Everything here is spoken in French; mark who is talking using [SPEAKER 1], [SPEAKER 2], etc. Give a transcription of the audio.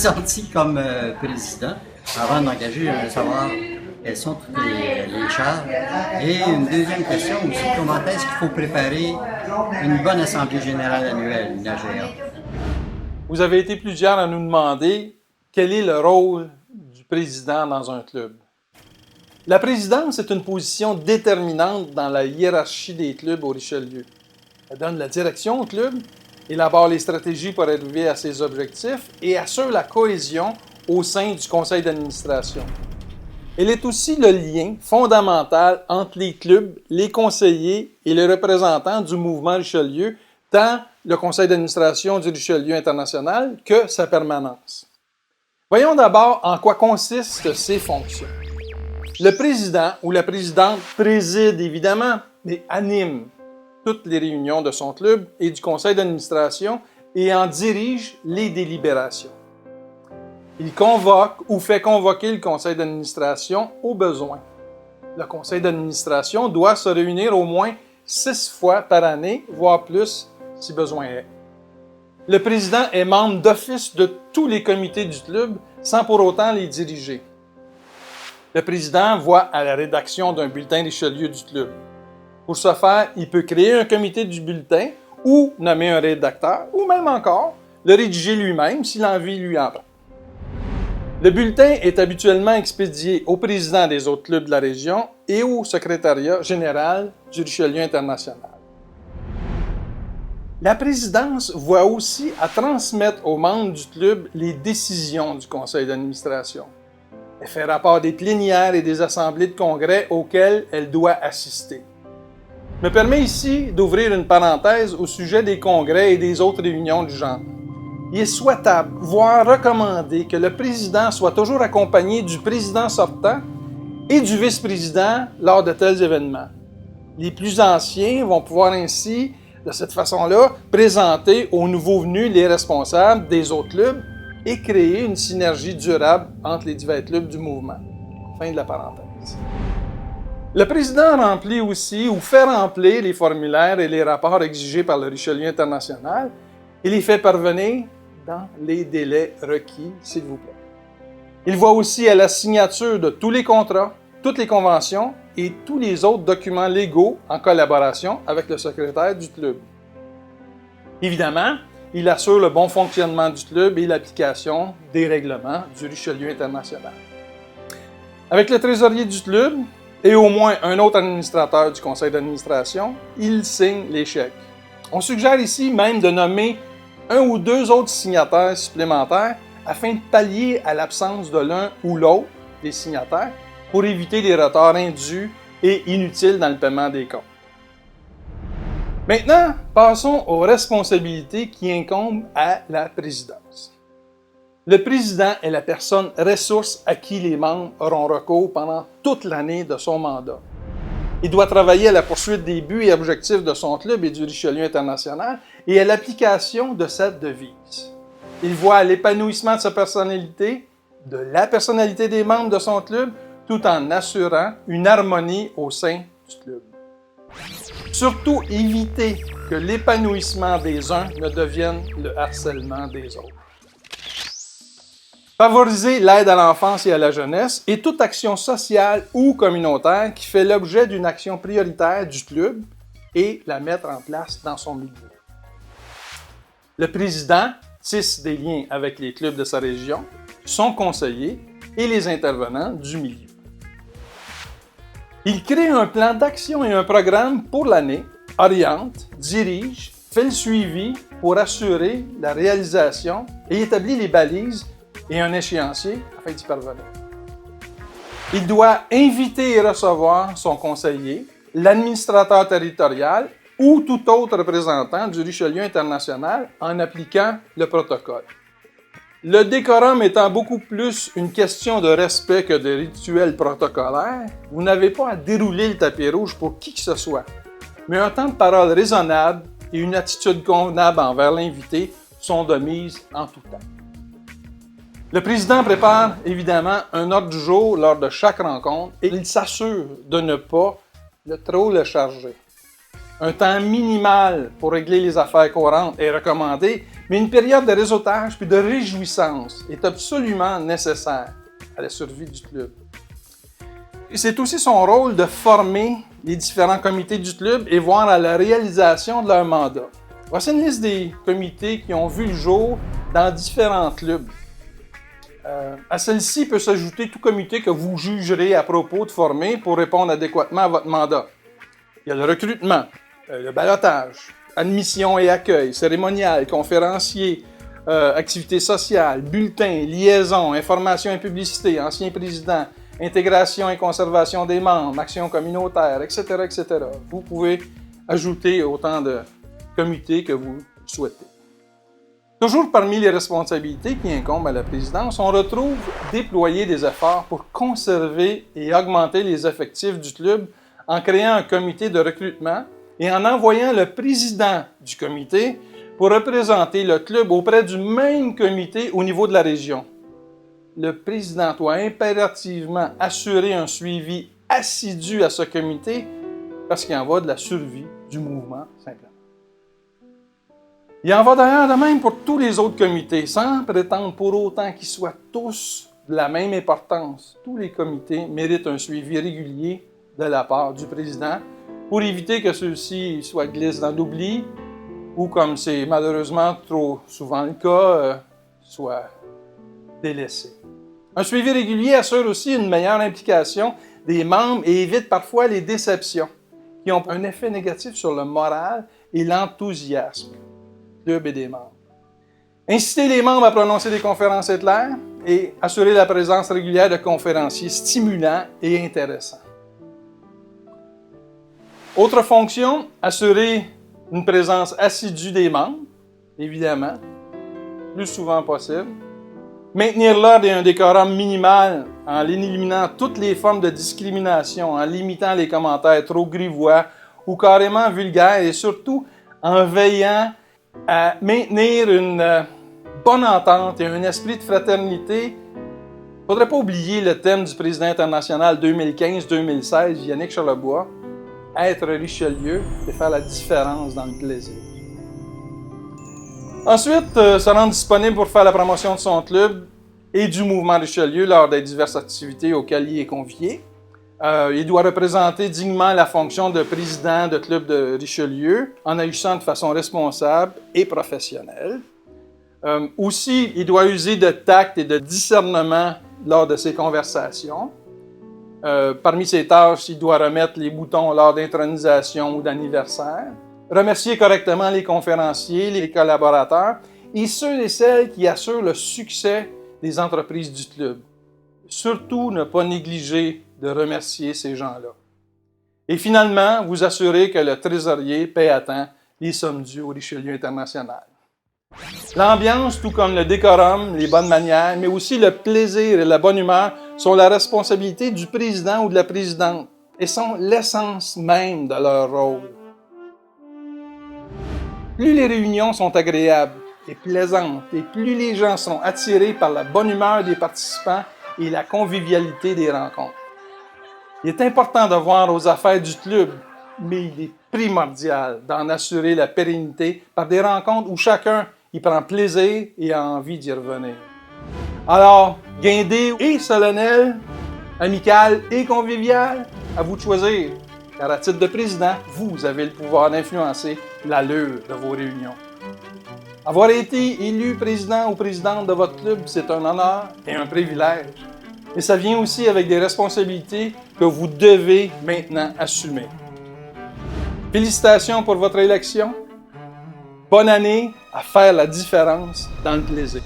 [SPEAKER 1] senti comme président avant d'engager un savoir quelles sont toutes les charges? Et une deuxième question aussi, comment est-ce qu'il faut préparer une bonne assemblée générale annuelle, une AGA?
[SPEAKER 2] Vous avez été plusieurs à nous demander quel est le rôle du président dans un club. La présidence est une position déterminante dans la hiérarchie des clubs au Richelieu. Elle donne la direction au club, élabore les stratégies pour arriver à ses objectifs et assure la cohésion au sein du conseil d'administration. Elle est aussi le lien fondamental entre les clubs, les conseillers et les représentants du mouvement Richelieu, tant le conseil d'administration du Richelieu international que sa permanence. Voyons d'abord en quoi consistent ces fonctions. Le président ou la présidente préside évidemment, mais anime toutes les réunions de son club et du conseil d'administration et en dirige les délibérations. Il convoque ou fait convoquer le conseil d'administration au besoin. Le conseil d'administration doit se réunir au moins 6 fois par année, voire plus si besoin est. Le président est membre d'office de tous les comités du club sans pour autant les diriger. Le président voit à la rédaction d'un bulletin Richelieu du club. Pour ce faire, il peut créer un comité du bulletin ou nommer un rédacteur, ou même encore le rédiger lui-même si l'envie lui en prend. Le bulletin est habituellement expédié au président des autres clubs de la région et au secrétariat général du Richelieu international. La présidence voit aussi à transmettre aux membres du club les décisions du conseil d'administration. Elle fait rapport des plénières et des assemblées de congrès auxquelles elle doit assister. Je me permets ici d'ouvrir une parenthèse au sujet des congrès et des autres réunions du genre. Il est souhaitable, voire recommandé, que le président soit toujours accompagné du président sortant et du vice-président lors de tels événements. Les plus anciens vont pouvoir ainsi, de cette façon-là, présenter aux nouveaux venus les responsables des autres clubs et créer une synergie durable entre les divers clubs du mouvement. Fin de la parenthèse. Le président remplit aussi ou fait remplir les formulaires et les rapports exigés par le Richelieu international et les fait parvenir dans les délais requis, s'il vous plaît. Il voit aussi à la signature de tous les contrats, toutes les conventions et tous les autres documents légaux en collaboration avec le secrétaire du club. Évidemment, il assure le bon fonctionnement du club et l'application des règlements du Richelieu international. Avec le trésorier du club et au moins un autre administrateur du conseil d'administration, il signe les chèques. On suggère ici même de nommer un ou deux autres signataires supplémentaires afin de pallier à l'absence de l'un ou l'autre des signataires pour éviter les retards indus et inutiles dans le paiement des comptes. Maintenant, passons aux responsabilités qui incombent à la présidence. Le président est la personne ressource à qui les membres auront recours pendant toute l'année de son mandat. Il doit travailler à la poursuite des buts et objectifs de son club et du Richelieu international et à l'application de sa devise. Il voit à l'épanouissement de sa personnalité, de la personnalité des membres de son club, tout en assurant une harmonie au sein du club. Surtout, éviter que l'épanouissement des uns ne devienne le harcèlement des autres. Favoriser l'aide à l'enfance et à la jeunesse et toute action sociale ou communautaire qui fait l'objet d'une action prioritaire du club et la mettre en place dans son milieu. Le président tisse des liens avec les clubs de sa région, son conseiller et les intervenants du milieu. Il crée un plan d'action et un programme pour l'année, oriente, dirige, fait le suivi pour assurer la réalisation et établit les balises et un échéancier afin d'y parvenir. Il doit inviter et recevoir son conseiller, l'administrateur territorial ou tout autre représentant du Richelieu international en appliquant le protocole. Le décorum étant beaucoup plus une question de respect que de rituel protocolaire, vous n'avez pas à dérouler le tapis rouge pour qui que ce soit, mais un temps de parole raisonnable et une attitude convenable envers l'invité sont de mise en tout temps. Le président prépare évidemment un ordre du jour lors de chaque rencontre et il s'assure de ne pas trop le charger. Un temps minimal pour régler les affaires courantes est recommandé, Mais une période de réseautage puis de réjouissance est absolument nécessaire à la survie du club. Et c'est aussi son rôle de former les différents comités du club et voir à la réalisation de leur mandat. Voici une liste des comités qui ont vu le jour dans différents clubs. À celle-ci peut s'ajouter tout comité que vous jugerez à propos de former pour répondre adéquatement à votre mandat. Il y a le recrutement, le ballottage, admission et accueil, cérémonial, conférencier, activités sociales, bulletins, liaisons, information et publicité, ancien président, intégration et conservation des membres, actions communautaires, etc., etc. Vous pouvez ajouter autant de comités que vous souhaitez. Toujours parmi les responsabilités qui incombent à la présidence, on retrouve déployer des efforts pour conserver et augmenter les effectifs du club en créant un comité de recrutement et en envoyant le président du comité pour représenter le club auprès du même comité au niveau de la région. Le président doit impérativement assurer un suivi assidu à ce comité parce qu'il en va de la survie du mouvement, simplement. Il en va d'ailleurs de même pour tous les autres comités, sans prétendre pour autant qu'ils soient tous de la même importance. Tous les comités méritent un suivi régulier de la part du président pour éviter que ceux-ci soient glissés dans l'oubli ou, comme c'est malheureusement trop souvent le cas, soient délaissés. Un suivi régulier assure aussi une meilleure implication des membres et évite parfois les déceptions qui ont un effet négatif sur le moral et l'enthousiasme du club et des membres. Inciter les membres à prononcer des conférences éclairs et assurer la présence régulière de conférenciers stimulants et intéressants. Autre fonction, assurer une présence assidue des membres, évidemment, le plus souvent possible. Maintenir l'ordre et un décorum minimal en éliminant toutes les formes de discrimination, en limitant les commentaires trop grivois ou carrément vulgaires et surtout en veillant à maintenir une bonne entente et un esprit de fraternité. Il ne faudrait pas oublier le thème du président international 2015-2016, Yannick Charlebois, être Richelieu et faire la différence dans le plaisir. Ensuite, se rendre disponible pour faire la promotion de son club et du mouvement Richelieu lors des diverses activités auxquelles il est convié. Il doit représenter dignement la fonction de président de club de Richelieu en agissant de façon responsable et professionnelle. Aussi, il doit user de tact et de discernement lors de ses conversations. Parmi ses tâches, il doit remettre les boutons lors d'intronisation ou d'anniversaire, remercier correctement les conférenciers, les collaborateurs et ceux et celles qui assurent le succès des entreprises du club. Surtout, ne pas négliger de remercier ces gens-là. Et finalement, vous assurer que le trésorier paie à temps les sommes dues au Richelieu International. L'ambiance, tout comme le décorum, les bonnes manières, mais aussi le plaisir et la bonne humeur sont la responsabilité du président ou de la présidente et sont l'essence même de leur rôle. Plus les réunions sont agréables et plaisantes et plus les gens sont attirés par la bonne humeur des participants et la convivialité des rencontres. Il est important de voir aux affaires du club, mais il est primordial d'en assurer la pérennité par des rencontres où chacun y prend plaisir et a envie d'y revenir. Alors, guindé et solennel, amical et convivial, à vous de choisir. Car à titre de président, vous avez le pouvoir d'influencer l'allure de vos réunions. Avoir été élu président ou présidente de votre club, c'est un honneur et un privilège. Et ça vient aussi avec des responsabilités que vous devez maintenant assumer. Félicitations pour votre élection. Bonne année à faire la différence dans le plaisir.